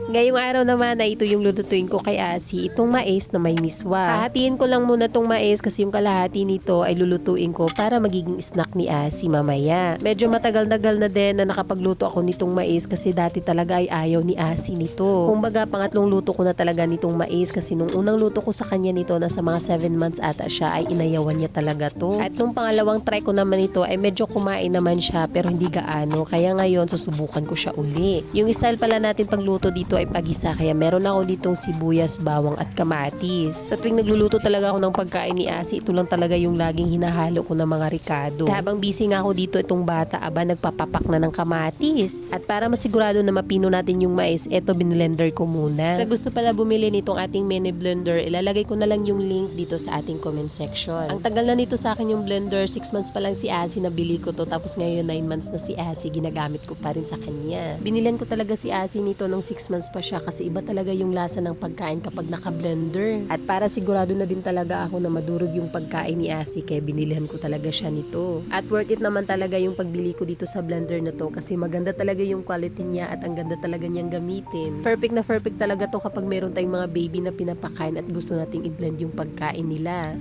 Ngayong araw naman na ito yung lulutuin ko kay Asi, itong mais na may miswa. Hahatiin ko lang muna itong mais kasi yung kalahati nito ay lulutuin ko para magiging snack ni Asi mamaya. Medyo matagal-tagal na din na nakapagluto ako nitong mais kasi dati talaga ay ayaw ni Asi nito. Kumbaga pangatlong luto ko na talaga nitong mais kasi nung unang luto ko sa kanya nito nasa mga 7 months ata siya ay inayawan niya talaga to. At nung pangalawang try ko naman ito ay medyo kumain naman siya pero hindi gaano, kaya ngayon susubukan ko siya uli. Yung style pala natin pagluto dito ay pagisa, kaya meron ako ditong sibuyas, bawang at kamatis. Sa tuwing nagluluto talaga ako ng pagkain ni Asi, ito lang talaga yung laging hinahalo ko ng mga ricado. Habang busy nga ako dito itong bata, nagpapapak na ng kamatis. At para masigurado na mapino natin yung mais, eto binlender ko muna. Sa gusto pala bumili nitong ating mini blender, ilalagay ko na lang yung link dito sa ating comment section. Ang tagal na nito sa akin yung blender, 6 months pa lang si Asi nabili ko to, tapos ngayon 9 months na si Asi, ginagamit ko pa rin sa kanya. Binilan ko talaga si Asi nito nung 6 months pa siya kasi iba talaga yung lasa ng pagkain kapag naka-blender. At para sigurado na din talaga ako na madurog yung pagkain ni Asi, kaya binilhan ko talaga siya nito. At worth it naman talaga yung pagbili ko dito sa blender na to kasi maganda talaga yung quality niya at ang ganda talaga niyang gamitin. Perfect na perfect talaga to kapag meron tayong mga baby na pinapakain at gusto nating i-blend yung pagkain nila.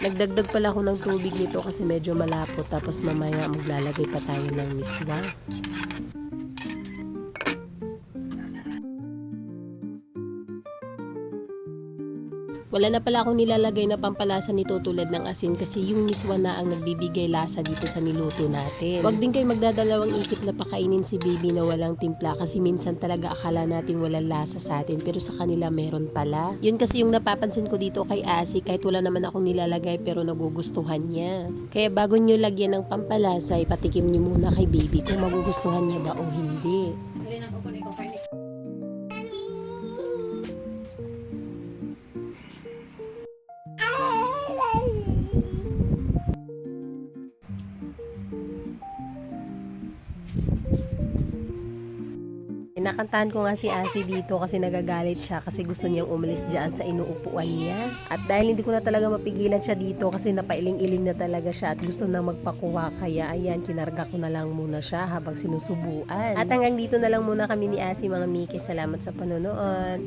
Nagdagdag pala ako ng tubig nito kasi medyo malapot, tapos mamaya maglalagay pa tayo ng miswa. Wala na pala akong nilalagay na pampalasa nito tulad ng asin kasi yung miswa na ang nagbibigay lasa dito sa niluto natin. Huwag din kayo magdadalawang isip na pakainin si baby na walang timpla kasi minsan talaga akala natin walang lasa sa atin pero sa kanila meron pala. Yun kasi yung napapansin ko dito kay Asi, kahit wala naman akong nilalagay pero nagugustuhan niya. Kaya bago nyo lagyan ng pampalasa, ipatikim nyo muna kay baby kung magugustuhan niya ba o hindi. Nakantahan ko nga si Asi dito kasi nagagalit siya kasi gusto niyang umalis dyan sa inuupuan niya. At dahil hindi ko na talaga mapigilan siya dito kasi napailing-iling na talaga siya at gusto na magpakuha, kaya ayan, kinarga ko na lang muna siya habang sinusubuan. At hanggang dito na lang muna kami ni Asi mga Miki. Salamat sa panonood.